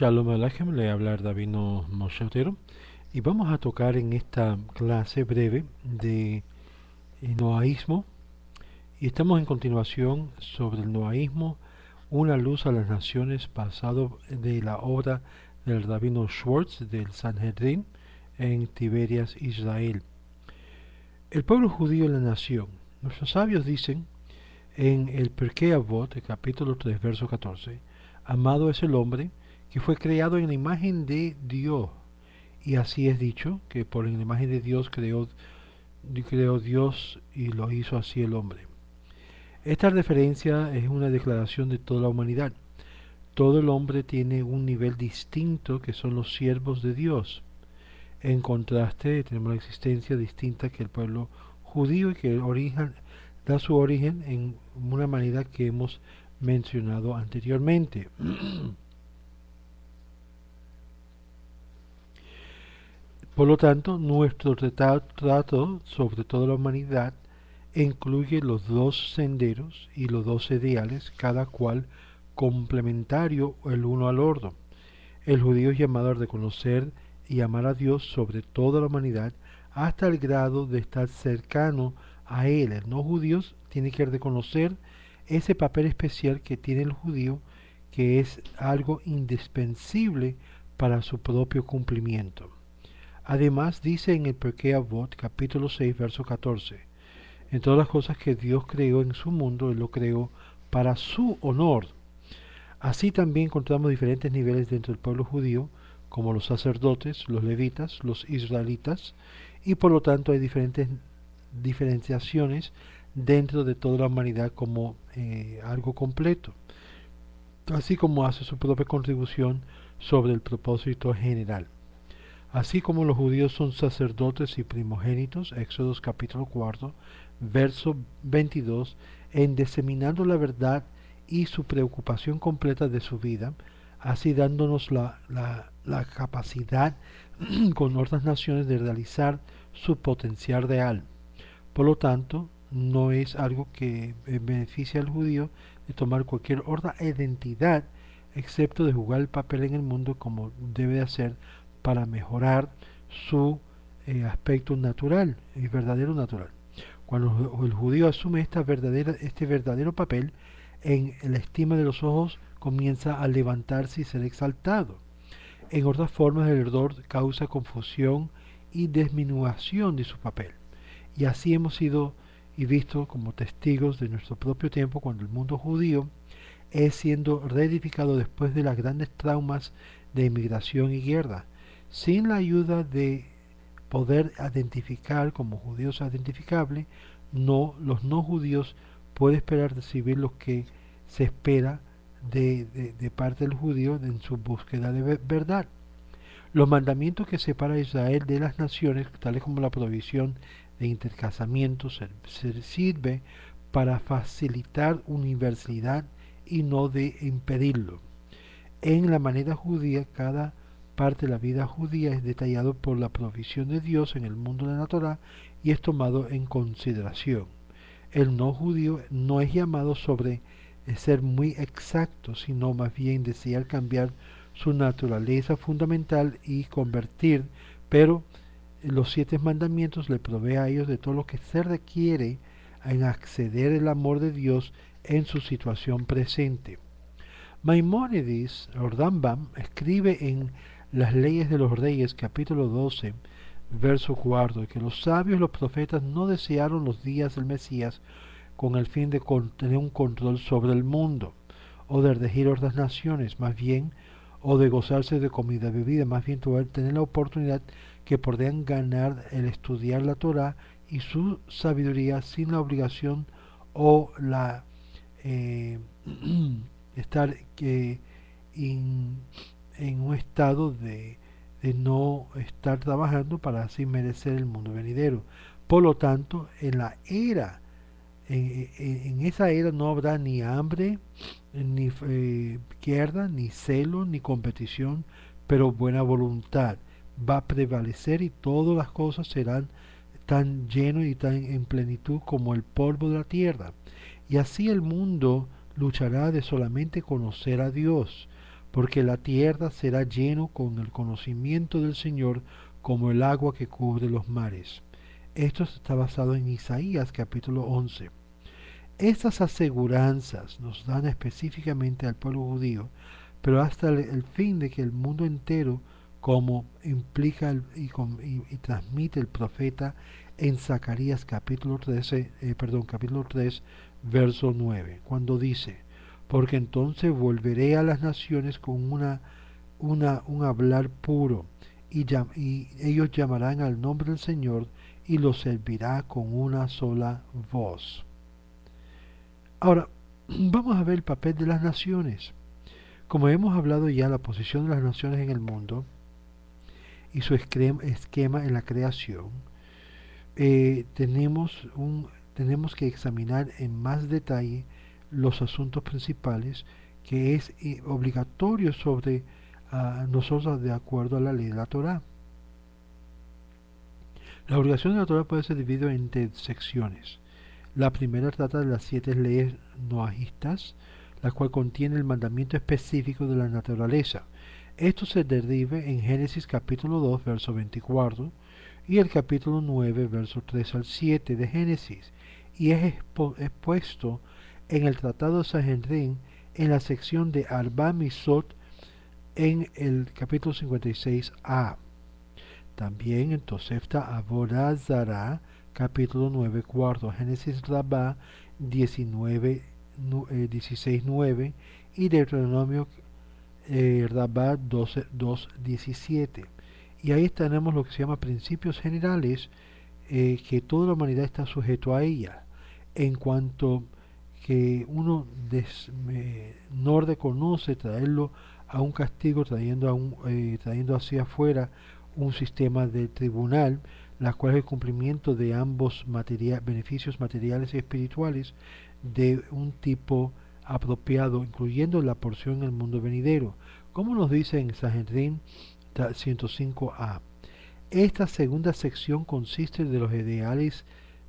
Shalom Aleichem, le habla Davino Moshe Otero y vamos a tocar en esta clase breve de noaísmo y estamos en continuación sobre el noaísmo, una luz a las naciones basado de la obra del Rabino Schwartz del Sanhedrin en Tiberias, Israel. El pueblo judío en la nación. Nuestros sabios dicen en el Pirkei Avot, el capítulo 3, verso 14, amado es el hombre que fue creado en la imagen de Dios. Y así es dicho, que por la imagen de Dios creó Dios y lo hizo así el hombre. Esta referencia es una declaración de toda la humanidad. Todo el hombre tiene un nivel distinto que son los siervos de Dios. En contraste, tenemos la existencia distinta que el pueblo judío y que da su origen en una manera que hemos mencionado anteriormente. Por lo tanto, nuestro trato sobre toda la humanidad incluye los dos senderos y los dos ideales, cada cual complementario el uno al otro. El judío es llamado a reconocer y amar a Dios sobre toda la humanidad hasta el grado de estar cercano a Él. El no judío tiene que reconocer ese papel especial que tiene el judío, que es algo indispensable para su propio cumplimiento. Además dice en el Pirkei Avot, capítulo 6, verso 14, en todas las cosas que Dios creó en su mundo, Él lo creó para su honor. Así también encontramos diferentes niveles dentro del pueblo judío, como los sacerdotes, los levitas, los israelitas, y por lo tanto hay diferentes diferenciaciones dentro de toda la humanidad como algo completo, así como hace su propia contribución sobre el propósito general. Así como los judíos son sacerdotes y primogénitos, Éxodos capítulo 4, verso 22, en diseminando la verdad y su preocupación completa de su vida, así dándonos la capacidad con otras naciones de realizar su potencial real. Por lo tanto, no es algo que beneficie al judío de tomar cualquier otra identidad, excepto de jugar el papel en el mundo como debe hacer para mejorar su aspecto natural y verdadero natural. Cuando el judío asume este verdadero papel, en la estima de los ojos comienza a levantarse y ser exaltado. En otras formas, el error causa confusión y disminución de su papel. Y así hemos sido y visto como testigos de nuestro propio tiempo cuando el mundo judío es siendo reedificado después de las grandes traumas de inmigración y guerra, sin la ayuda de poder identificar como judíos identificables, los no judíos pueden esperar recibir lo que se espera de parte del judío en su búsqueda de verdad. Los mandamientos que separan a Israel de las naciones, tales como la prohibición de intercasamiento, sirve para facilitar universalidad y no de impedirlo. En la manera judía, cada parte de la vida judía es detallado por la provisión de Dios en el mundo de la Torah y es tomado en consideración. El no judío no es llamado sobre ser muy exacto, sino más bien desear cambiar su naturaleza fundamental y convertir, pero los 7 mandamientos le provee a ellos de todo lo que se requiere en acceder al amor de Dios en su situación presente. Maimónides, o Rambam, escribe en Las leyes de los reyes, capítulo 12, verso 4, que los sabios y los profetas no desearon los días del Mesías con el fin de tener un control sobre el mundo, o de regir otras naciones, más bien, o de gozarse de comida y bebida, más bien tener la oportunidad que podrían ganar el estudiar la Torah y su sabiduría sin la obligación o la eh, estar en un estado de no estar trabajando para así merecer el mundo venidero. Por lo tanto, en esa era no habrá ni hambre, ni guerra, ni celo, ni competición, pero buena voluntad va a prevalecer y todas las cosas serán tan lleno y tan en plenitud como el polvo de la tierra. Y así el mundo luchará de solamente conocer a Dios. porque la tierra será lleno con el conocimiento del Señor como el agua que cubre los mares. Esto está basado en Isaías capítulo 11. Estas aseguranzas nos dan específicamente al pueblo judío, pero hasta el fin de que el mundo entero, como implica y transmite el profeta en Zacarías capítulo 13, capítulo 3, verso 9, cuando dice, porque entonces volveré a las naciones con un hablar puro, y ellos llamarán al nombre del Señor y los servirá con una sola voz. Ahora, vamos a ver el papel de las naciones. Como hemos hablado ya, la posición de las naciones en el mundo y su esquema en la creación, tenemos que examinar en más detalle los asuntos principales que es obligatorio sobre nosotros de acuerdo a la ley de la Torá. La obligación de la Torá puede ser dividida en secciones. La primera trata de las 7 leyes noahistas, la cual contiene el mandamiento específico de la naturaleza. Esto se derive en Génesis capítulo 2, verso 24, y el capítulo 9, verso 3 al 7 de Génesis, y es expuesto en el Tratado de Sanedrín en la sección de Arba Misot en el capítulo 56a. También en Tosefta Avodah Zarah, capítulo 9, cuarto, Génesis Rabá 16, 9 y Deuteronomio Rabá 12, 2, 17. Y ahí tenemos lo que se llama principios generales que toda la humanidad está sujeto a ella. En cuanto que uno no reconoce traerlo a un castigo, trayendo hacia afuera un sistema de tribunal, la cual es el cumplimiento de ambos beneficios materiales y espirituales de un tipo apropiado, incluyendo la porción en el mundo venidero, como nos dice en Sanedrín 105a. Esta segunda sección consiste de los ideales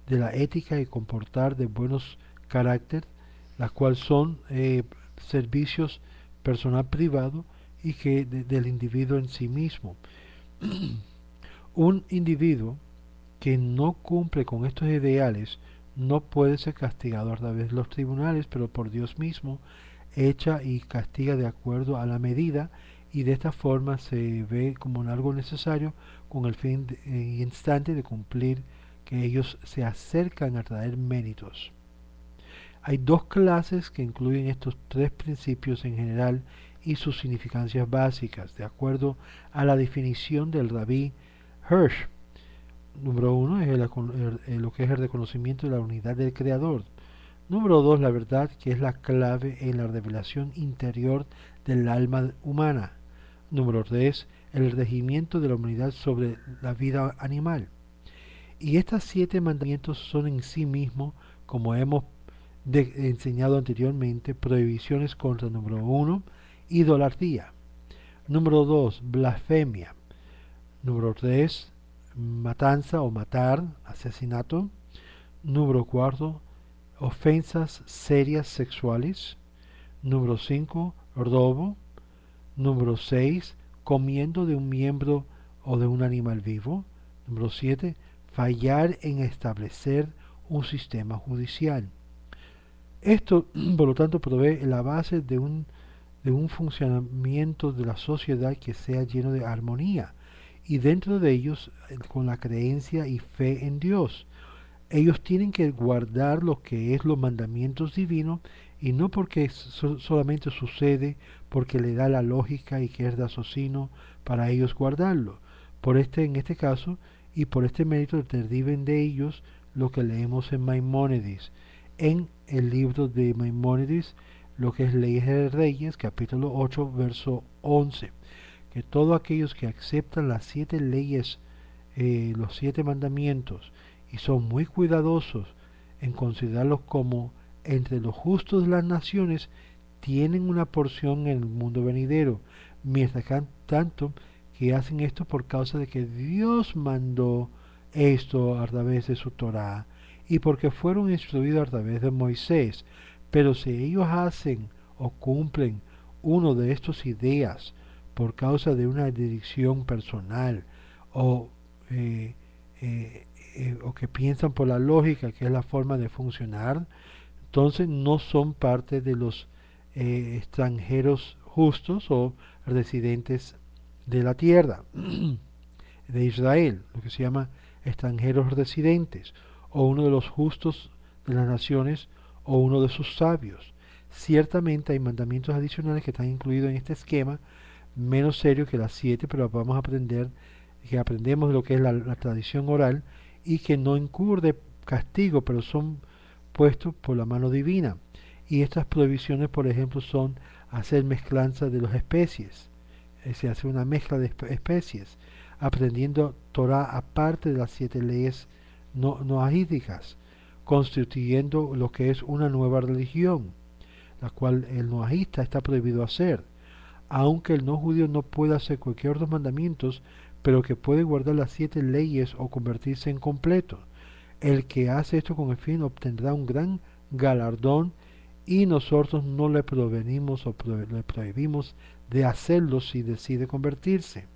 de la ética y comportar de buenos carácter, las cuales son servicios personal privado y que del individuo en sí mismo. Un individuo que no cumple con estos ideales no puede ser castigado a través de los tribunales, pero por Dios mismo echa y castiga de acuerdo a la medida, y de esta forma se ve como algo necesario con el fin y instante de cumplir, que ellos se acercan a traer méritos. Hay dos clases que incluyen estos tres principios en general y sus significancias básicas, de acuerdo a la definición del Rabí Hirsch. Número uno es lo que es el reconocimiento de la unidad del Creador. Número dos, la verdad, que es la clave en la revelación interior del alma humana. Número tres, el regimiento de la humanidad sobre la vida animal. Y estos 7 mandamientos son en sí mismos, como hemos enseñado anteriormente, prohibiciones contra, número uno, idolatría. Número dos, blasfemia. Número tres, matanza o matar, asesinato. Número cuarto, ofensas serias sexuales. Número 5, robo. Número 6, comiendo de un miembro o de un animal vivo. Número 7, fallar en establecer un sistema judicial. Esto, por lo tanto, provee la base de un funcionamiento de la sociedad que sea lleno de armonía, y dentro de ellos con la creencia y fe en Dios. Ellos tienen que guardar lo que es los mandamientos divinos, y no porque solamente sucede porque le da la lógica y que es raciocinio para ellos guardarlo. En este caso, y por este mérito deriven de ellos lo que leemos en Maimónides, en el libro de Maimónides, lo que es Leyes de Reyes, capítulo 8, verso 11, que todos aquellos que aceptan las 7 leyes, los 7 mandamientos, y son muy cuidadosos en considerarlos como entre los justos de las naciones, tienen una porción en el mundo venidero, mientras tanto que hacen esto por causa de que Dios mandó esto a través de su Torá y porque fueron instruidos a través de Moisés. Pero si ellos hacen o cumplen uno de estas ideas por causa de una dirección personal o, eh, o que piensan por la lógica, que es la forma de funcionar, entonces no son parte de los extranjeros justos o residentes de la tierra de Israel, lo que se llama extranjeros residentes, o uno de los justos de las naciones, o uno de sus sabios. Ciertamente hay mandamientos adicionales que están incluidos en este esquema, menos serio que las 7, pero vamos a aprender, que aprendemos de lo que es la tradición oral y que no incurre castigo, pero son puestos por la mano divina. Y estas prohibiciones, por ejemplo, son hacer mezclanza de las especies, se hace una mezcla de especies, aprendiendo Torah aparte de las 7 leyes noahídicas, constituyendo lo que es una nueva religión, la cual el noahista está prohibido hacer, aunque el no judío no pueda hacer cualquier otro mandamientos, pero que puede guardar las 7 leyes o convertirse en completo. El que hace esto con el fin obtendrá un gran galardón y nosotros no le provenimos o le prohibimos de hacerlo si decide convertirse.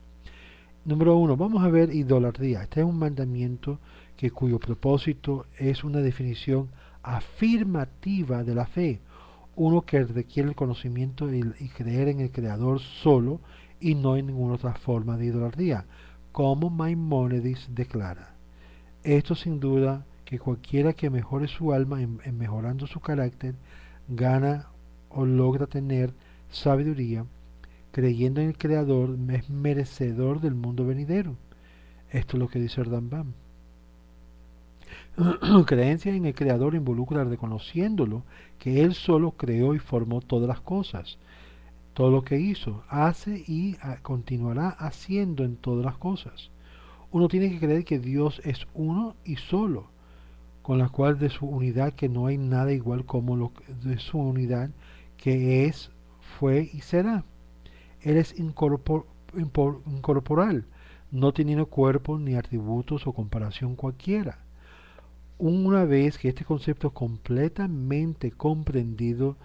Número 1, vamos a ver idolatría. Este es un mandamiento cuyo propósito es una definición afirmativa de la fe, uno que requiere el conocimiento y creer en el Creador solo y no en ninguna otra forma de idolatría, como Maimónides declara. Esto sin duda que cualquiera que mejore su alma en mejorando su carácter, gana o logra tener sabiduría, creyendo en el Creador, es merecedor del mundo venidero. Esto es lo que dice el Rambam. Creencia en el Creador involucra reconociéndolo, que Él solo creó y formó todas las cosas. Todo lo que hizo, hace y continuará haciendo en todas las cosas. Uno tiene que creer que Dios es uno y solo, con la cual de su unidad que no hay nada igual como de su unidad que es, fue y será. Él es incorporal, no teniendo cuerpo ni atributos o comparación cualquiera. Una vez que este concepto es completamente comprendido,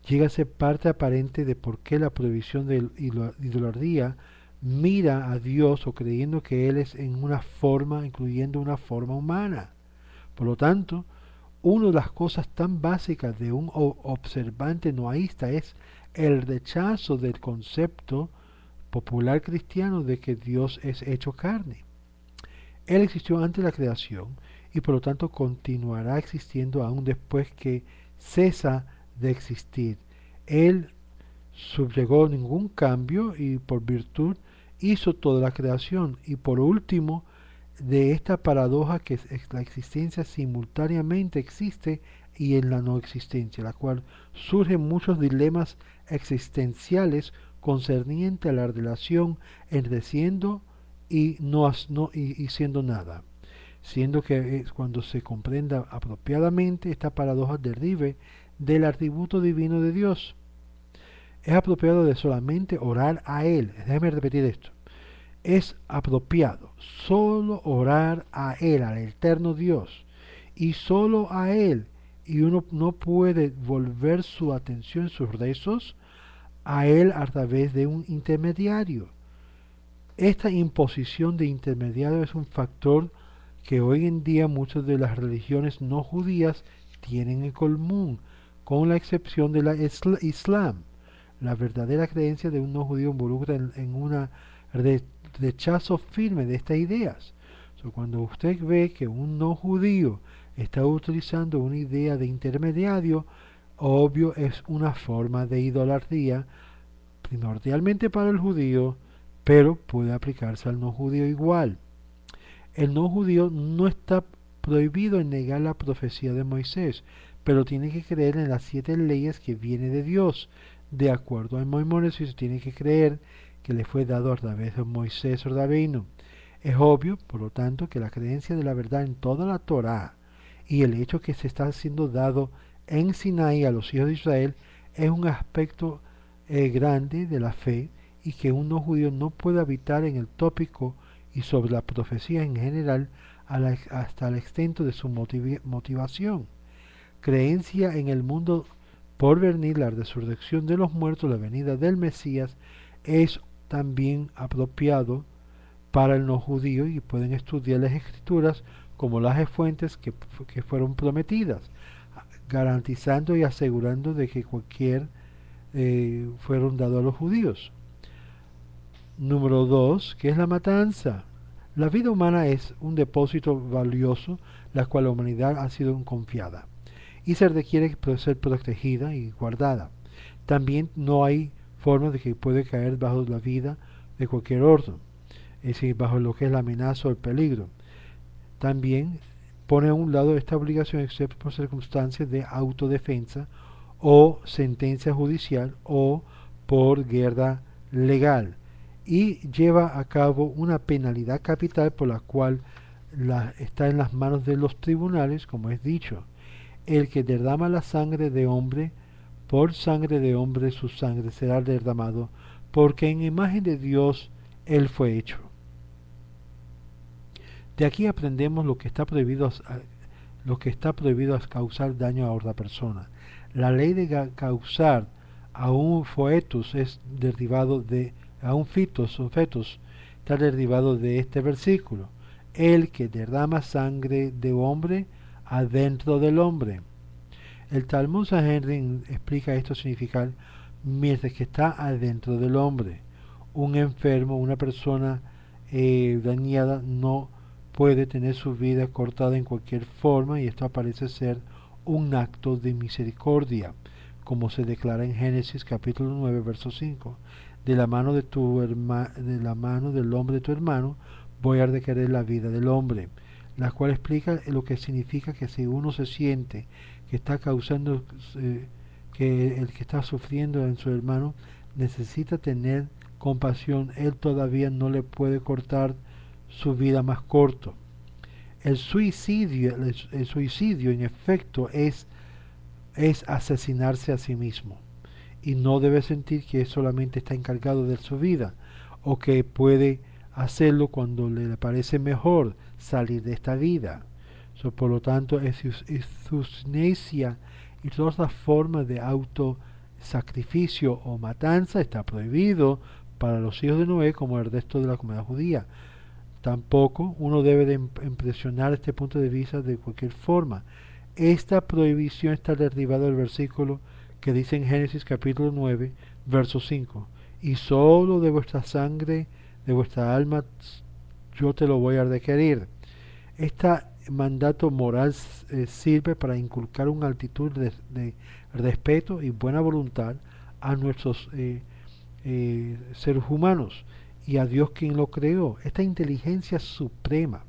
llega a ser parte aparente de por qué la prohibición de idolatría mira a Dios o creyendo que Él es en una forma, incluyendo una forma humana. Por lo tanto, una de las cosas tan básicas de un observante noahista es el rechazo del concepto popular cristiano de que Dios es hecho carne. Él existió antes de la creación y por lo tanto continuará existiendo aún después que cesa de existir. Él subyugó ningún cambio y por virtud hizo toda la creación. Y por último, de esta paradoja que es la existencia simultáneamente existe y en la no existencia, la cual surgen muchos dilemas existenciales concernientes a la relación entre siendo y, y siendo nada, siendo que cuando se comprenda apropiadamente esta paradoja derive del atributo divino de Dios. Es apropiado de solamente orar a Él. Déjeme repetir esto. Es apropiado solo orar a Él, al eterno Dios, y solo a Él. Y uno no puede volver su atención, sus rezos, a Él a través de un intermediario. Esta imposición de intermediario es un factor que hoy en día muchas de las religiones no judías tienen en común, con la excepción de la Islam. La verdadera creencia de un no judío involucra en un rechazo firme de estas ideas. Cuando usted ve que un no judío está utilizando una idea de intermediario, obvio es una forma de idolatría, primordialmente para el judío, pero puede aplicarse al no judío igual. El no judío no está prohibido en negar la profecía de Moisés, pero tiene que creer en las 7 leyes que viene de Dios. De acuerdo a Maimónides, tiene que creer que le fue dado a través de Moisés Rabbeinu. Es obvio, por lo tanto, que la creencia de la verdad en toda la Torá y el hecho que se está siendo dado en Sinaí a los hijos de Israel es un aspecto grande de la fe y que un no judío no puede habitar en el tópico y sobre la profecía en general hasta el extento de su motivación. Creencia en el mundo por venir la resurrección de los muertos, la venida del Mesías, es también apropiado para el no judío y pueden estudiar las escrituras como las fuentes que fueron prometidas, garantizando y asegurando de que cualquier fueron dados a los judíos. Número 2, ¿qué es la matanza? La vida humana es un depósito valioso, la cual la humanidad ha sido confiada y se requiere ser protegida y guardada. También no hay forma de que puede caer bajo la vida de cualquier orden, es decir, bajo lo que es la amenaza o el peligro. También pone a un lado esta obligación excepto por circunstancias de autodefensa o sentencia judicial o por guerra legal, y lleva a cabo una penalidad capital por la cual está en las manos de los tribunales, como es dicho. El que derrama la sangre de hombre, por sangre de hombre su sangre será derramado, porque en imagen de Dios él fue hecho. De aquí aprendemos lo que está prohibido a causar daño a otra persona. La ley de causar a un foetus es derivado de a un fetus o fetus está derivado de este versículo. El que derrama sangre de hombre adentro del hombre. El Talmud Sanhedrin explica esto significar mientras que está adentro del hombre. Un enfermo, una persona dañada no puede tener su vida cortada en cualquier forma, y esto parece ser un acto de misericordia, como se declara en Génesis capítulo 9 verso 5. De la mano del hombre de tu hermano voy a requerir la vida del hombre, la cual explica lo que significa que si uno se siente que está causando que el que está sufriendo en su hermano necesita tener compasión, él todavía no le puede cortar su vida más corto. El suicidio en efecto es asesinarse a sí mismo, y no debe sentir que solamente está encargado de su vida o que puede hacerlo cuando le parece mejor salir de esta vida. Por lo tanto, euthanasia y todas las formas de autosacrificio o matanza está prohibido para los hijos de Noé como el resto de la comunidad judía. Tampoco uno debe de impresionar este punto de vista de cualquier forma. Esta prohibición está derivada del versículo que dice en Génesis capítulo 9, verso 5, y solo de vuestra sangre, de vuestra alma, yo te lo voy a requerir. Este mandato moral sirve para inculcar una actitud de respeto y buena voluntad a nuestros seres humanos y a Dios quien lo creó. Esta inteligencia suprema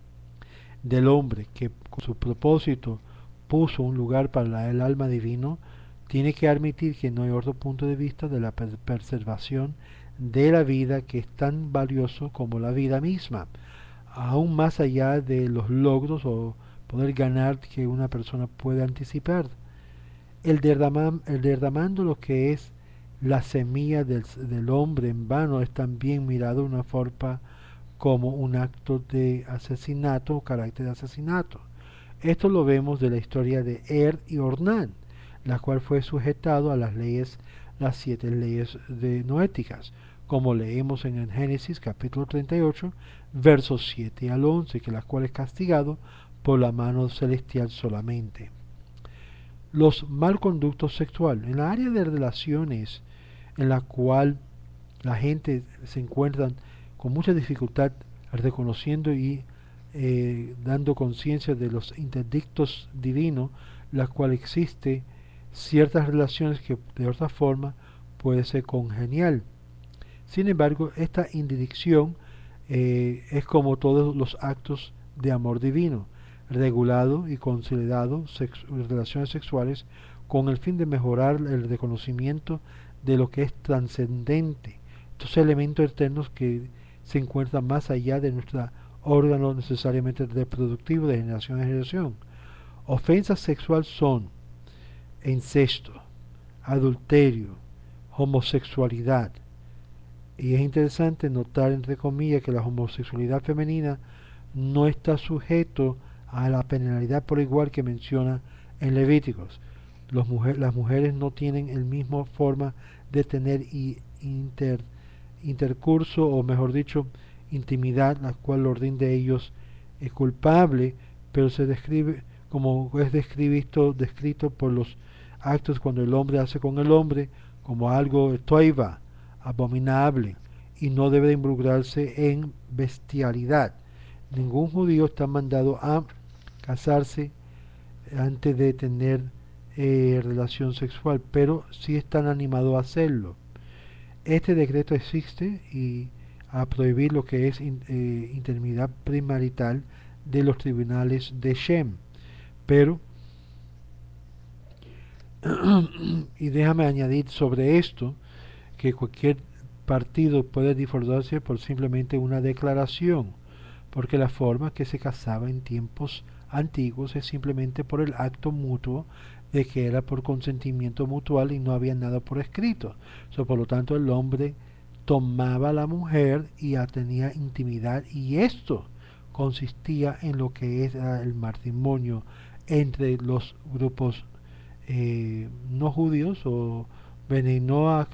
del hombre que con su propósito puso un lugar para el alma divino, tiene que admitir que no hay otro punto de vista de la preservación de la vida que es tan valioso como la vida misma, aún más allá de los logros o poder ganar que una persona puede anticipar. El derramando lo que es la semilla del hombre en vano es también mirado de una forma como un acto de asesinato o carácter de asesinato. Esto lo vemos de la historia de y Ornán, la cual fue sujetado a las 7 leyes noéticas, como leemos en el Génesis capítulo 38, versos 7 al 11, que las cuales castigado por la mano celestial solamente. Los malconductos sexuales. En la área de relaciones en la cual la gente se encuentra con mucha dificultad reconociendo y dando conciencia de los interdictos divinos, la cual existe ciertas relaciones que de otra forma puede ser congenial. Sin embargo, esta interdicción es como todos los actos de amor divino, regulado y consolidado relaciones sexuales con el fin de mejorar el reconocimiento de lo que es trascendente, estos elementos externos que se encuentran más allá de nuestro órgano necesariamente reproductivo de generación en generación. Ofensas sexuales son incesto, adulterio, homosexualidad. Y es interesante notar, entre comillas, que la homosexualidad femenina no está sujeto a la penalidad por igual que menciona en Levíticos. Las mujeres no tienen el mismo forma de tener intercurso, o mejor dicho, intimidad, la cual el orden de ellos es culpable, pero se describe como es descrito por los actos cuando el hombre hace con el hombre como algo toiva, abominable, y no debe involucrarse en bestialidad. Ningún judío está mandado a casarse antes de tener relación sexual, pero sí están animados a hacerlo. Este decreto existe y a prohibir lo que es intimidad premarital de los tribunales de Shem. Pero, y déjame añadir sobre esto, que cualquier partido puede divorciarse por simplemente una declaración, porque la forma que se casaba en tiempos antiguos es simplemente por el acto mutuo de que era por consentimiento mutual y no había nada por escrito. Por lo tanto, el hombre tomaba a la mujer y tenía intimidad, y esto consistía en lo que es el matrimonio entre los grupos no judíos o Bnei Noach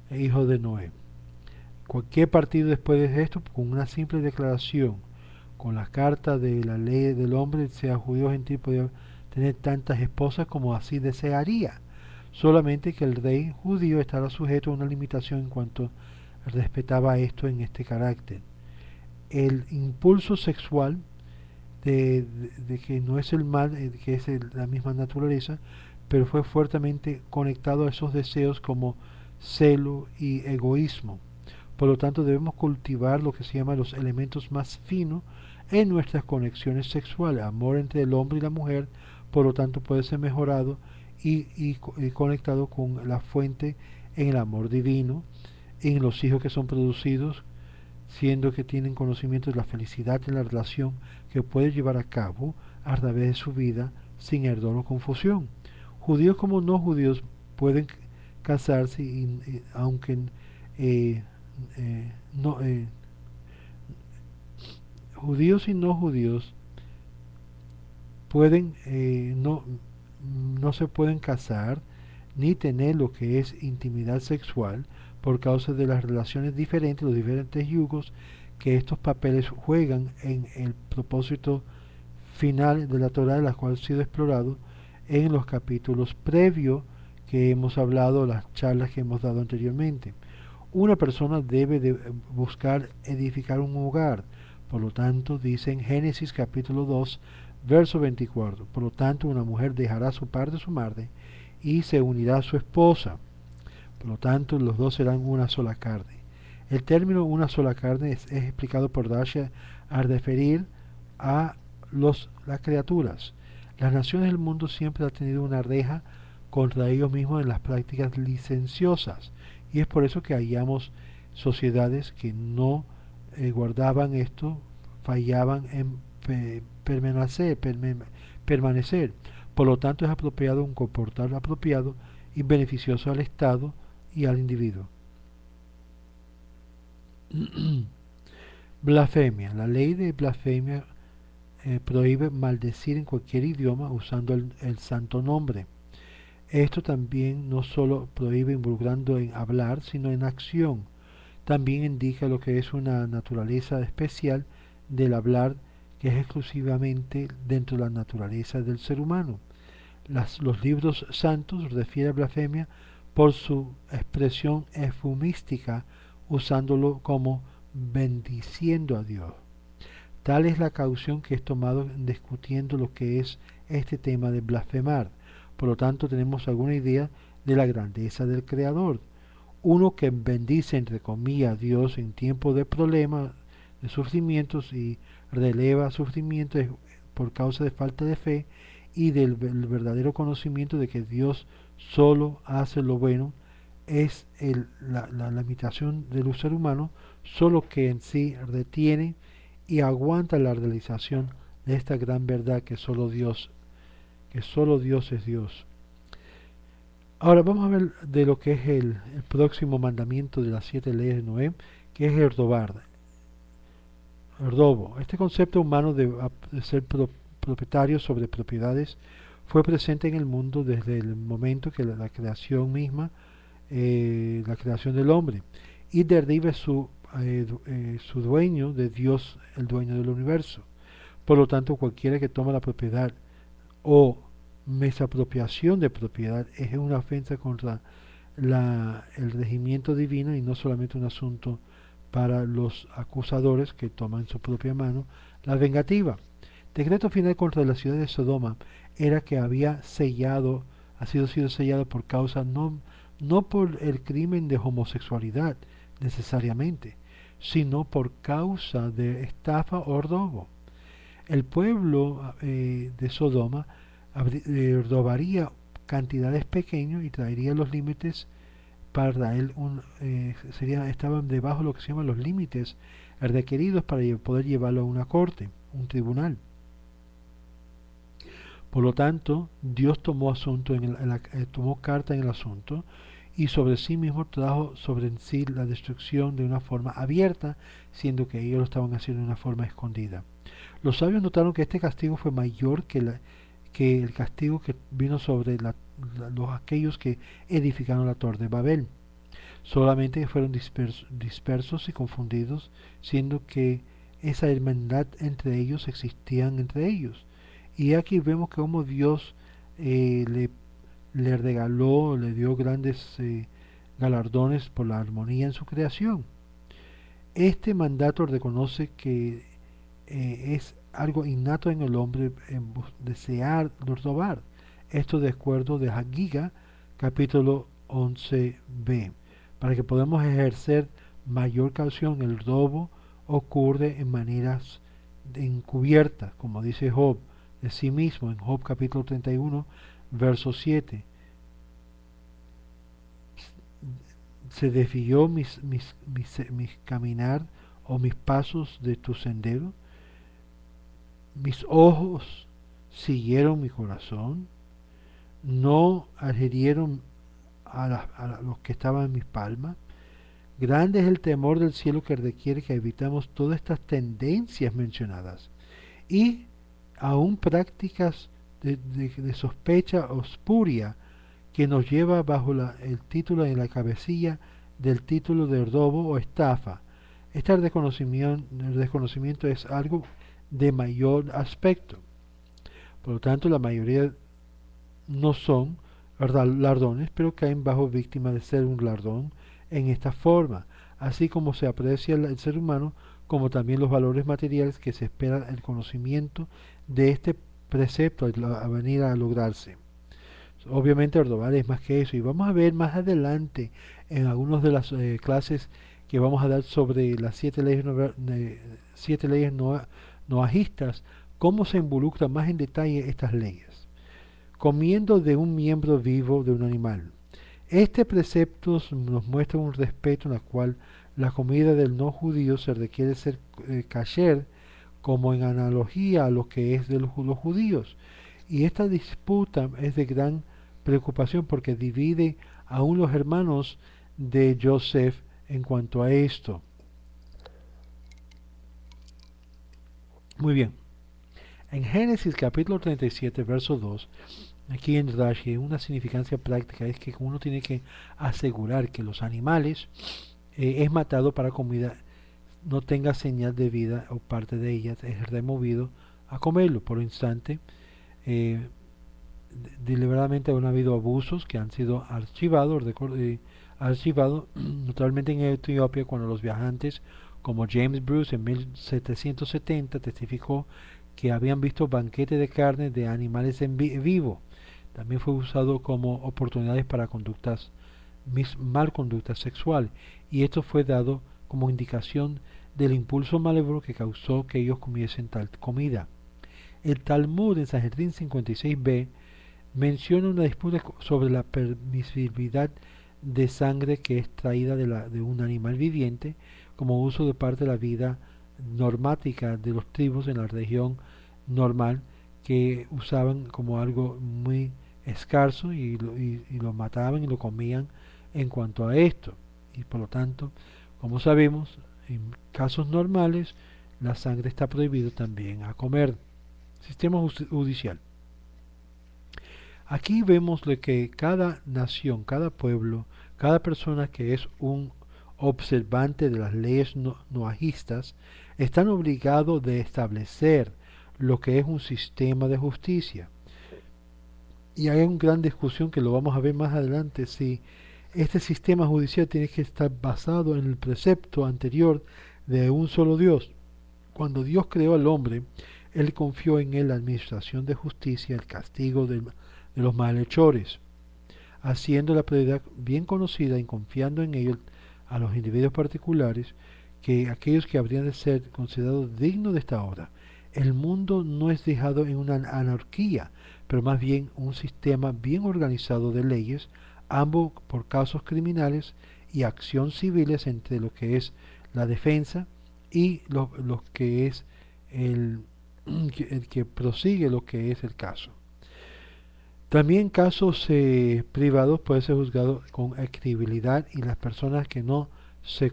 e hijos de Noé. Cualquier partido después de esto, con una simple declaración, con las cartas de la ley del hombre, sea judío o gentil, podía tener tantas esposas como así desearía. Solamente que el rey judío estaba sujeto a una limitación en cuanto respetaba esto en este carácter. El impulso sexual de que no es el mal, que es la misma naturaleza, pero fue fuertemente conectado a esos deseos como celo y egoísmo. Por lo tanto, debemos cultivar lo que se llama los elementos más finos en nuestras conexiones sexuales. Amor entre el hombre y la mujer, por lo tanto, puede ser mejorado y conectado con la fuente en el amor divino, en los hijos que son producidos, siendo que tienen conocimiento de la felicidad en la relación que puede llevar a cabo a través de su vida sin error o confusión. Judíos como no judíos pueden casarse, aunque eh, no, judíos y no judíos pueden no se pueden casar ni tener lo que es intimidad sexual por causa de las relaciones diferentes, los diferentes yugos que estos papeles juegan en el propósito final de la Torah, la cual ha sido explorado en los capítulos previos que hemos hablado, las charlas que hemos dado anteriormente. Una persona debe de buscar edificar un hogar. Por lo tanto, dice en Génesis capítulo 2, verso 24, por lo tanto, una mujer dejará su padre de su madre y se unirá a su esposa. Por lo tanto, los dos serán una sola carne. El término una sola carne es explicado por Rashi al referir a las criaturas. Las naciones del mundo siempre han tenido una reja contra ellos mismos en las prácticas licenciosas, y es por eso que hallamos sociedades que no guardaban esto, fallaban en permanecer. Por lo tanto, es apropiado un comportar apropiado y beneficioso al Estado y al individuo. Blasfemia. La ley de blasfemia prohíbe maldecir en cualquier idioma usando el santo nombre. Esto también no solo prohíbe involucrando en hablar, sino en acción. También indica lo que es una naturaleza especial del hablar, que es exclusivamente dentro de la naturaleza del ser humano. Los libros santos refieren a blasfemia por su expresión eufemística, usándolo como bendiciendo a Dios. Tal es la caución que es tomado discutiendo lo que es este tema de blasfemar. Por lo tanto, tenemos alguna idea de la grandeza del Creador. Uno que bendice, entre comillas, a Dios en tiempos de problemas, de sufrimientos, y releva sufrimientos por causa de falta de fe y del verdadero conocimiento de que Dios solo hace lo bueno, es la limitación del ser humano, solo que en sí retiene y aguanta la realización de esta gran verdad que solo Dios es Dios. Ahora vamos a ver de lo que es el próximo mandamiento de las 7 leyes de Noé, que es el robo. Este concepto humano de ser propietario sobre propiedades fue presente en el mundo desde el momento que la creación misma, la creación del hombre, y deriva su dueño de Dios, el dueño del universo. Por lo tanto, cualquiera que toma la propiedad o mesapropiación de propiedad es una ofensa contra el regimiento divino y no solamente un asunto para los acusadores que toman en su propia mano la vengativa. Decreto final contra la ciudad de Sodoma era que había sido sellado por causa no por el crimen de homosexualidad necesariamente, sino por causa de estafa o robo. El pueblo de Sodoma robaría cantidades pequeñas y traería los límites para Israel, estaban debajo de lo que se llaman los límites requeridos para poder llevarlo a una corte, un tribunal. Por lo tanto, Dios tomó tomó carta en el asunto y sobre sí mismo trajo sobre sí la destrucción de una forma abierta, siendo que ellos lo estaban haciendo de una forma escondida. Los sabios notaron que este castigo fue mayor que el castigo que vino sobre aquellos que edificaron la torre de Babel. Solamente fueron dispersos y confundidos, siendo que esa hermandad entre ellos existían entre ellos. Y aquí vemos que como Dios le regaló, le dio grandes galardones por la armonía en su creación. Este mandato reconoce que es algo innato en el hombre en desear robar. Esto de acuerdo de Hagiga, capítulo 11b. Para que podamos ejercer mayor caución, el robo ocurre en maneras encubiertas, como dice Job de sí mismo en Job capítulo 31, verso 7. Se desvió mis caminar o mis pasos de tu sendero, mis ojos siguieron mi corazón, no adhirieron a los que estaban en mis palmas. Grande es el temor del cielo que requiere que evitemos todas estas tendencias mencionadas y aún prácticas de sospecha o espuria que nos lleva bajo el título en la cabecilla del título de robo o estafa. Este desconocimiento es algo de mayor aspecto. Por lo tanto, la mayoría no son lardones, pero caen bajo víctima de ser un lardón en esta forma, así como se aprecia el ser humano, como también los valores materiales que se espera el conocimiento de este precepto a venir a lograrse. Obviamente robar es más que eso y vamos a ver más adelante en algunas de las clases que vamos a dar sobre las siete leyes noahistas, cómo se involucran más en detalle estas leyes. Comiendo de un miembro vivo de un animal. Este precepto nos muestra un respeto en el cual la comida del no judío se requiere ser kasher, como en analogía a lo que es de los judíos. Y esta disputa es de gran preocupación porque divide aún los hermanos de Joseph en cuanto a esto. Muy bien. En Génesis capítulo 37, verso 2, aquí en Rashi, una significancia práctica es que uno tiene que asegurar que los animales es matado para comida, no tenga señal de vida o parte de ella es removido a comerlo. Por instante, deliberadamente han habido abusos que han sido archivados, naturalmente en Etiopía, cuando los viajantes como James Bruce en 1770 testificó que habían visto banquetes de carne de animales en vivo. También fue usado como oportunidades para mal conducta sexual, y esto fue dado como indicación del impulso malévolo que causó que ellos comiesen tal comida. El Talmud en Sanedrín 56b menciona una disputa sobre la permisibilidad de sangre que es traída de un animal viviente como uso de parte de la vida normática de los tribus en la región normal, que usaban como algo muy escaso y lo mataban y lo comían en cuanto a esto. Y por lo tanto, como sabemos, en casos normales la sangre está prohibido también a comer. Sistema judicial. Aquí vemos lo que cada nación, cada pueblo, cada persona que es un observante de las leyes noahistas, están obligados de establecer lo que es un sistema de justicia. Y hay una gran discusión que lo vamos a ver más adelante, si este sistema judicial tiene que estar basado en el precepto anterior de un solo Dios. Cuando Dios creó al hombre, Él confió en él la administración de justicia, el castigo de los malhechores, haciendo la prioridad bien conocida y confiando en ello a los individuos particulares, que aquellos que habrían de ser considerados dignos de esta obra. El mundo no es dejado en una anarquía, pero más bien un sistema bien organizado de leyes, ambos por casos criminales y acción civiles entre lo que es la defensa y lo que es el, el que prosigue lo que es el caso. También casos privados pueden ser juzgados con equitabilidad y las personas que no se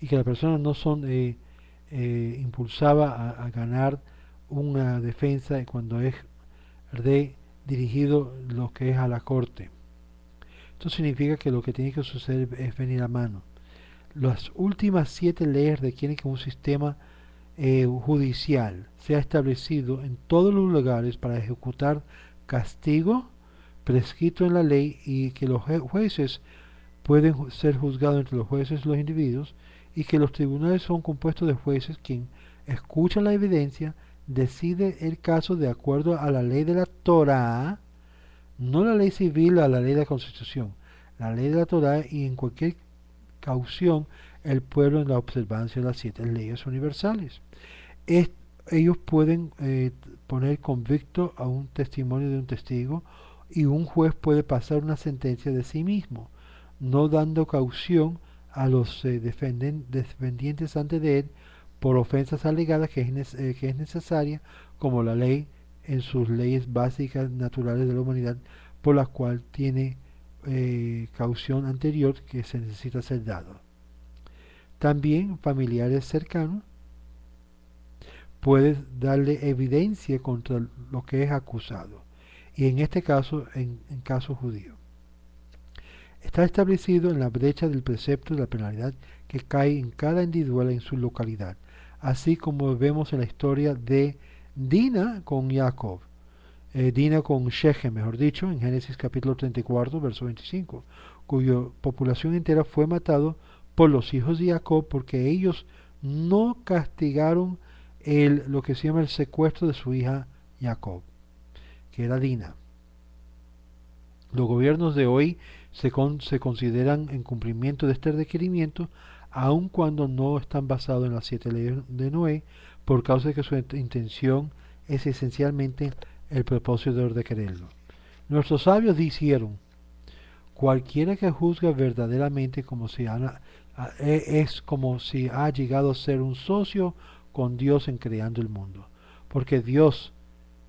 y que las personas no son impulsadas a ganar una defensa cuando es dirigido lo que es a la corte. Esto significa que lo que tiene que suceder es venir a mano. Las últimas 7 leyes requieren que un sistema judicial sea establecido en todos los lugares para ejecutar castigo prescrito en la ley y que los jueces pueden ser juzgados entre los jueces y los individuos y que los tribunales son compuestos de jueces quien escucha la evidencia, decide el caso de acuerdo a la ley de la Torá, no la ley civil o la ley de la Constitución, la ley de la Torá y en cualquier caución el pueblo en la observancia de las 7 leyes universales. Ellos pueden poner convicto a un testimonio de un testigo y un juez puede pasar una sentencia de sí mismo, no dando caución a los defendientes ante de él por ofensas alegadas que es necesaria, como la ley en sus leyes básicas naturales de la humanidad, por la cual tiene caución anterior que se necesita ser dado. También familiares cercanos pueden darle evidencia contra lo que es acusado, y en este caso, en caso judío. Está establecido en la brecha del precepto de la penalidad que cae en cada individual en su localidad, así como vemos en la historia de Dina con Jacob, Dina con Shechem, mejor dicho, en Génesis capítulo 34, verso 25, cuya población entera fue matado por los hijos de Jacob porque ellos no castigaron lo que se llama el secuestro de su hija Jacob, que era Dina. Los gobiernos de hoy se consideran en cumplimiento de este requerimiento, aun cuando no están basados en las 7 leyes de Noé, por causa de que su intención es esencialmente el propósito de requerirlo. Nuestros sabios dijeron: cualquiera que juzga verdaderamente es como si ha llegado a ser un socio con Dios en creando el mundo, porque Dios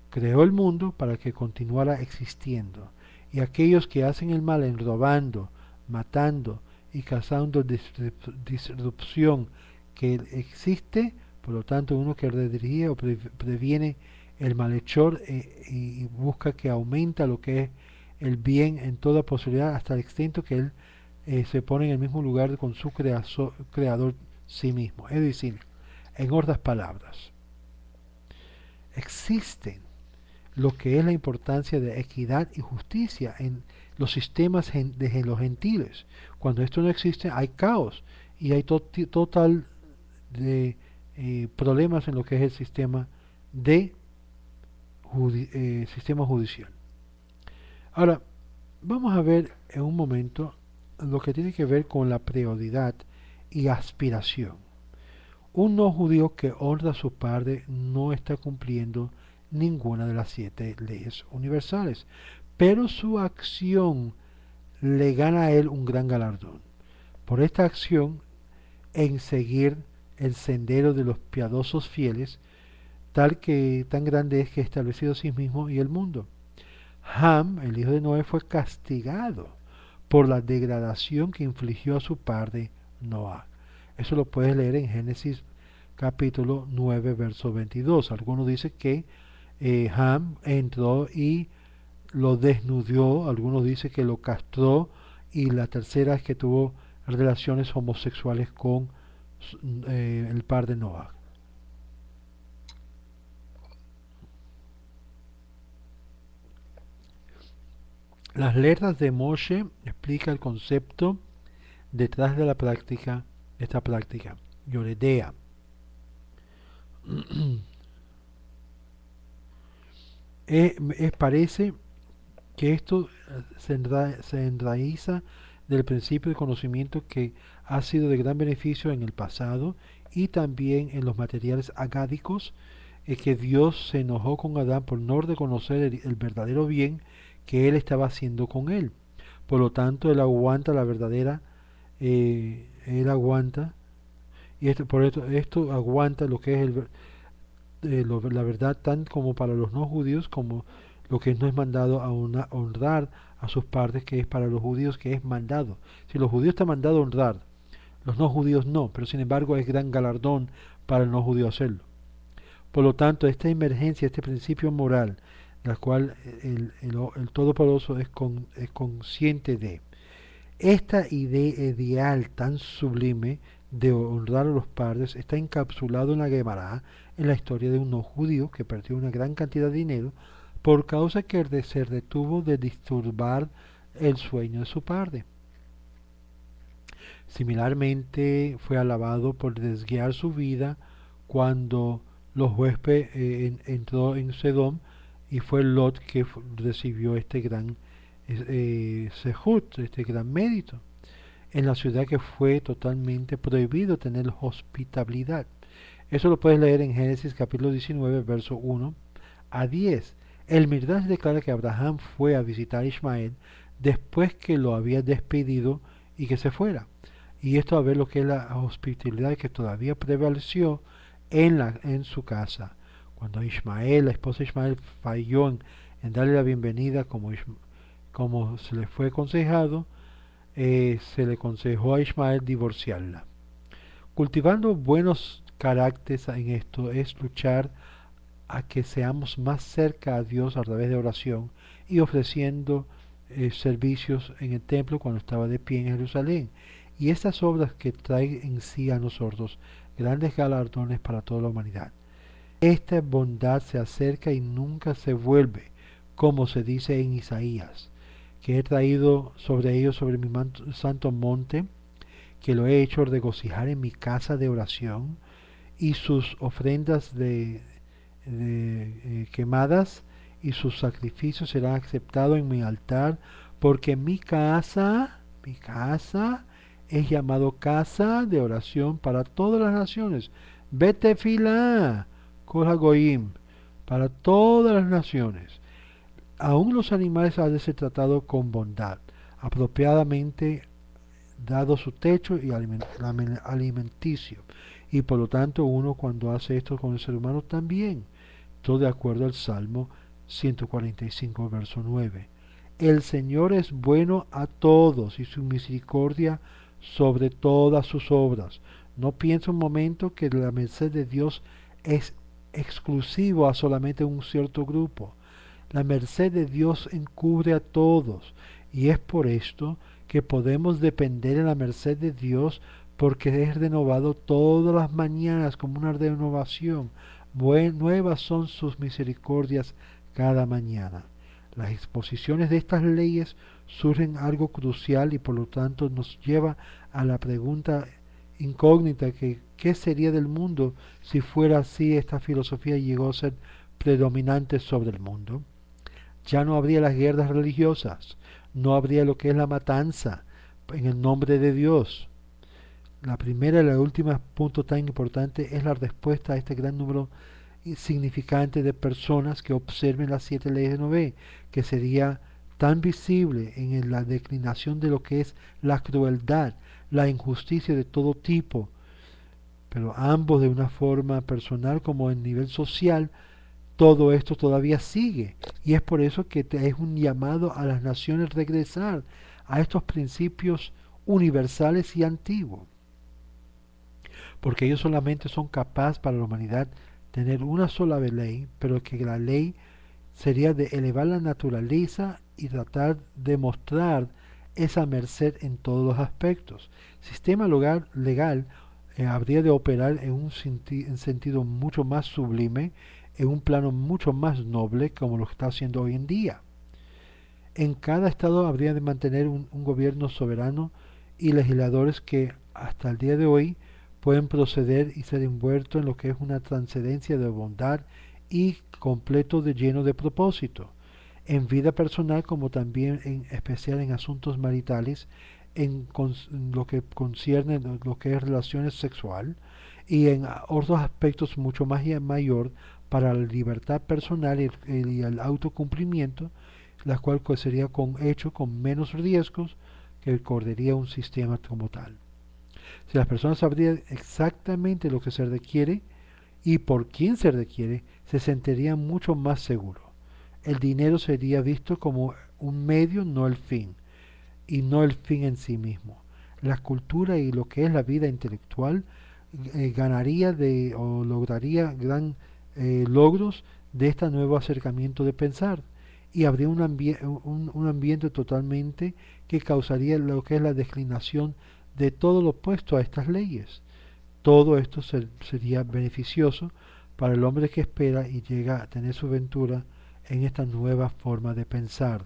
creó el mundo para que continuara existiendo, y aquellos que hacen el mal en robando, matando y causando disrupción que existe, por lo tanto uno que redirige o previene el malhechor y busca que aumenta lo que es el bien en toda posibilidad hasta el extent que él se pone en el mismo lugar con su creador sí mismo. Es decir, en otras palabras, existen lo que es la importancia de equidad y justicia en los sistemas de los gentiles. Cuando esto no existe, hay caos y hay total de problemas en lo que es el sistema sistema judicial. Ahora, vamos a ver en un momento lo que tiene que ver con la prioridad y aspiración. Un no judío que honra a su padre no está cumpliendo ninguna de las 7 leyes universales, pero su acción le gana a él un gran galardón. Por esta acción en seguir el sendero de los piadosos fieles, tan grande es que ha establecido a sí mismo y el mundo. Ham, el hijo de Noé, fue castigado por la degradación que infligió a su padre Noah. Eso lo puedes leer en Génesis capítulo 9, verso 22. Algunos dicen que Ham entró y lo desnudó, algunos dicen que lo castró, y la tercera es que tuvo relaciones homosexuales con el par de Noah. Las letras de Moshe explica el concepto detrás de la práctica, esta práctica, Yoredea. Parece que esto se enraiza del principio de conocimiento que ha sido de gran beneficio en el pasado y también en los materiales agádicos, que Dios se enojó con Adán por no reconocer el verdadero bien que él estaba haciendo con él. Por lo tanto, él aguanta la verdadera, él aguanta, y esto aguanta lo que es la verdad, tan como para los no judíos, como lo que no es mandado a honrar a sus padres, que es para los judíos que es mandado. Si los judíos están mandados a honrar, los no judíos no, pero sin embargo es gran galardón para el no judío hacerlo. Por lo tanto, esta emergencia, este principio moral, la cual el Todopoderoso es consciente de, esta idea ideal tan sublime de honrar a los padres está encapsulado en la Gemara, en la historia de un no judío que perdió una gran cantidad de dinero por causa que se retuvo de disturbar el sueño de su padre. Similarmente fue alabado por desguiar su vida cuando los huéspedes entró en Sedom, y fue Lot que recibió este gran sehut, este gran mérito, en la ciudad que fue totalmente prohibido tener hospitabilidad. Eso lo puedes leer en Génesis capítulo 19, verso 1 a 10. El Midrash declara que Abraham fue a visitar a Ismael después que lo había despedido y que se fuera. Y esto a ver lo que es la hospitalidad que todavía prevaleció en su casa. Cuando Ismael, la esposa de Ismael, falló en darle la bienvenida como se le fue aconsejado, se le aconsejó a Ismael divorciarla. Cultivando buenos caracteres en esto es luchar a que seamos más cerca a Dios a través de oración y ofreciendo servicios en el templo cuando estaba de pie en Jerusalén. Y estas obras que traen en sí a nosotros grandes galardones para toda la humanidad. Esta bondad se acerca y nunca se vuelve, como se dice en Isaías, que he traído sobre ellos, sobre mi santo monte, que lo he hecho regocijar en mi casa de oración, y sus ofrendas quemadas y sus sacrificios serán aceptados en mi altar, porque mi casa es llamado casa de oración para todas las naciones. Vete fila, Kol Goim, para todas las naciones. Aún los animales han de ser tratados con bondad, apropiadamente dado su techo y alimenticio. Y por lo tanto uno cuando hace esto con el ser humano también, todo de acuerdo al Salmo 145, verso 9. El Señor es bueno a todos y su misericordia sobre todas sus obras. No piensa un momento que la merced de Dios es exclusivo a solamente un cierto grupo. La merced de Dios encubre a todos, y es por esto que podemos depender en la merced de Dios, porque es renovado todas las mañanas como una renovación. Nuevas son sus misericordias cada mañana. Las exposiciones de estas leyes surgen algo crucial y por lo tanto nos lleva a la pregunta incógnita que ¿qué sería del mundo si fuera así? Esta filosofía llegó a ser predominante sobre el mundo. Ya no habría las guerras religiosas, no habría lo que es la matanza en el nombre de Dios. La primera y la última punto tan importante es la respuesta a este gran número significante de personas que observen las 7 leyes de Noé, que sería tan visible en la declinación de lo que es la crueldad, la injusticia de todo tipo, pero ambos de una forma personal como en nivel social, todo esto todavía sigue. Y es por eso que es un llamado a las naciones regresar a estos principios universales y antiguos, porque ellos solamente son capaces para la humanidad tener una sola ley, pero que la ley sería de elevar la naturaleza y tratar de mostrar esa merced en todos los aspectos. Sistema legal habría de operar en un sentido mucho más sublime, en un plano mucho más noble como lo está haciendo hoy en día. En cada estado habría de mantener un gobierno soberano y legisladores que hasta el día de hoy pueden proceder y ser envueltos en lo que es una trascendencia de bondad y completo de lleno de propósito, en vida personal como también en especial en asuntos maritales, en lo que concierne lo que es relaciones sexual y en otros aspectos mucho más mayor para la libertad personal y el autocumplimiento, la cual sería hecho con menos riesgos que correría un sistema como tal. Si las personas sabrían exactamente lo que se requiere y por quién se requiere, se sentirían mucho más seguros. El dinero sería visto como un medio, no el fin, y no el fin en sí mismo. La cultura y lo que es la vida intelectual ganaría o lograría gran logros de este nuevo acercamiento de pensar y habría un ambiente totalmente que causaría lo que es la declinación de todo lo opuesto a estas leyes. Todo esto sería beneficioso para el hombre que espera y llega a tener su ventura en esta nueva forma de pensar.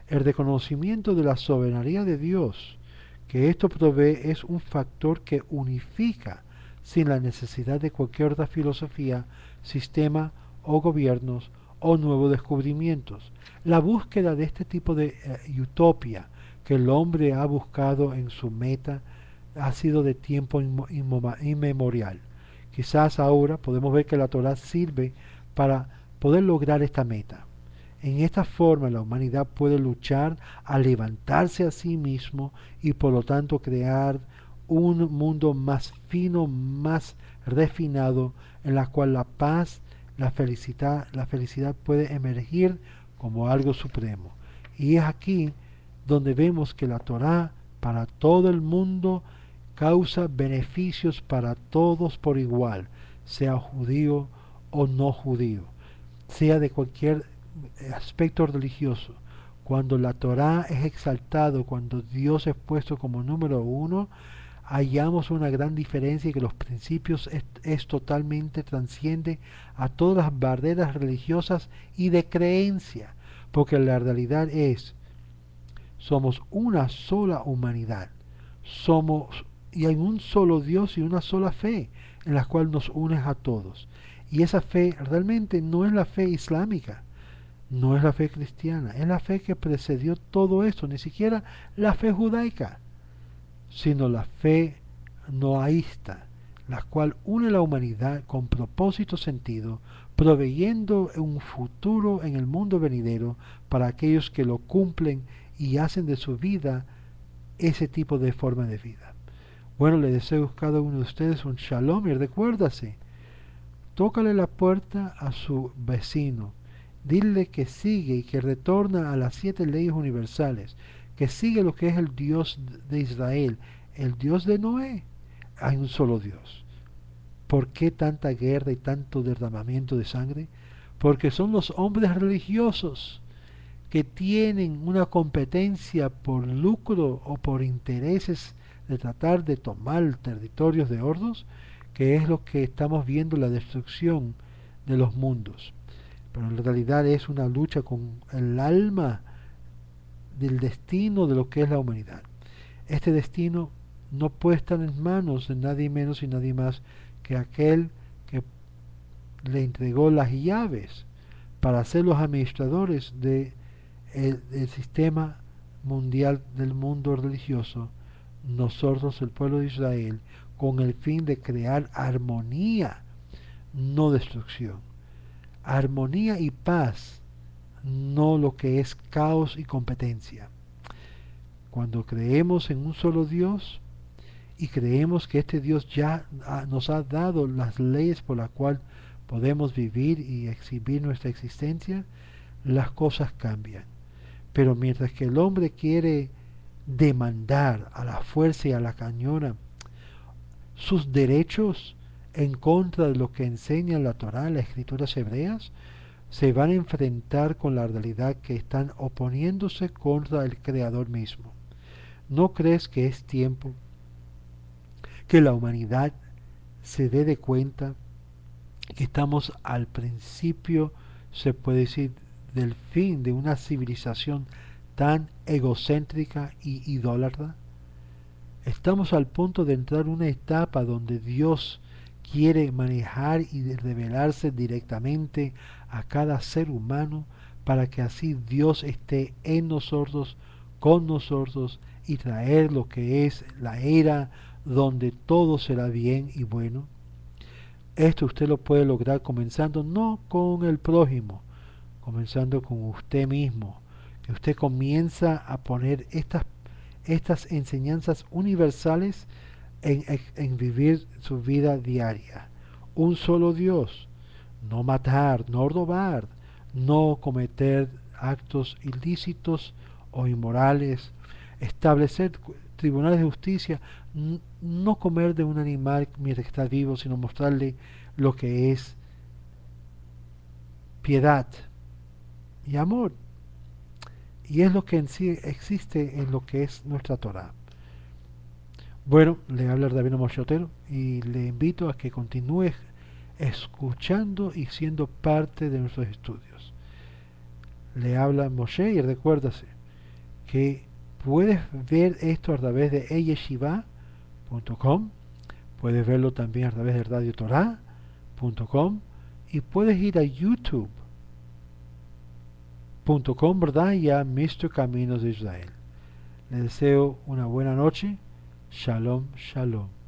El reconocimiento de la soberanía de Dios que esto provee es un factor que unifica sin la necesidad de cualquier otra filosofía, sistema o gobiernos o nuevos descubrimientos. La búsqueda de este tipo de utopía que el hombre ha buscado en su meta ha sido de tiempo inmemorial. Quizás ahora podemos ver que la Torah sirve para poder lograr esta meta. En esta forma la humanidad puede luchar a levantarse a sí mismo y por lo tanto crear un mundo más fino, más refinado, en la cual la paz, la felicidad puede emergir como algo supremo. Y es aquí donde vemos que la Torá para todo el mundo causa beneficios para todos por igual, sea judío o no judío, sea de cualquier aspecto religioso. Cuando la Torá es exaltado, cuando Dios es puesto como número uno, hallamos una gran diferencia y que los principios es totalmente transciende a todas las barreras religiosas y de creencia, porque la realidad es, somos una sola humanidad, somos y hay un solo Dios y una sola fe en la cual nos une a todos. Y esa fe realmente no es la fe islámica, no es la fe cristiana, es la fe que precedió todo esto, ni siquiera la fe judaica, sino la fe noaísta, la cual une la humanidad con propósito sentido, proveyendo un futuro en el mundo venidero para aquellos que lo cumplen y hacen de su vida ese tipo de forma de vida. Bueno, le deseo a cada uno de ustedes un shalom y recuérdase, tócale la puerta a su vecino, dile que sigue y que retorna a las 7 leyes universales, que sigue lo que es el Dios de Israel, el Dios de Noé. Hay un solo Dios. ¿Por qué tanta guerra y tanto derramamiento de sangre? Porque son los hombres religiosos que tienen una competencia por lucro o por intereses de tratar de tomar territorios de otros, que es lo que estamos viendo, la destrucción de los mundos. Pero en realidad es una lucha con el alma del destino de lo que es la humanidad. Este destino no puede estar en manos de nadie menos y nadie más que aquel que le entregó las llaves para ser los administradores del sistema mundial del mundo religioso, nosotros, el pueblo de Israel, con el fin de crear armonía, no destrucción. Armonía y paz, no lo que es caos y competencia. Cuando creemos en un solo Dios y creemos que este Dios ya nos ha dado las leyes por las cuales podemos vivir y exhibir nuestra existencia, las cosas cambian. Pero mientras que el hombre quiere demandar a la fuerza y a la cañona sus derechos, en contra de lo que enseña la Torá, las escrituras hebreas, se van a enfrentar con la realidad que están oponiéndose contra el Creador mismo. ¿No crees que es tiempo que la humanidad se dé de cuenta que estamos al principio, se puede decir, del fin de una civilización tan egocéntrica y idólatra? Estamos al punto de entrar en una etapa donde Dios quiere manejar y revelarse directamente a cada ser humano para que así Dios esté en nosotros, con nosotros y traer lo que es la era donde todo será bien y bueno. Esto usted lo puede lograr comenzando no con el prójimo, comenzando con usted mismo, que usted comienza a poner estas enseñanzas universales en vivir su vida diaria. Un solo Dios, no matar, no robar, no cometer actos ilícitos o inmorales, establecer tribunales de justicia, no comer de un animal mientras está vivo, sino mostrarle lo que es piedad y amor. Y es lo que en sí existe en lo que es nuestra Torah. Bueno, le habla Rabino Moshe Otero y le invito a que continúe escuchando y siendo parte de nuestros estudios. Le habla Moshe y recuérdase que puedes ver esto a través de eyeshiva.com, puedes verlo también a través de radiotorah.com y puedes ir a youtube.com, ¿verdad? Y a Mr. Caminos de Israel. Les deseo una buena noche. Shalom, shalom.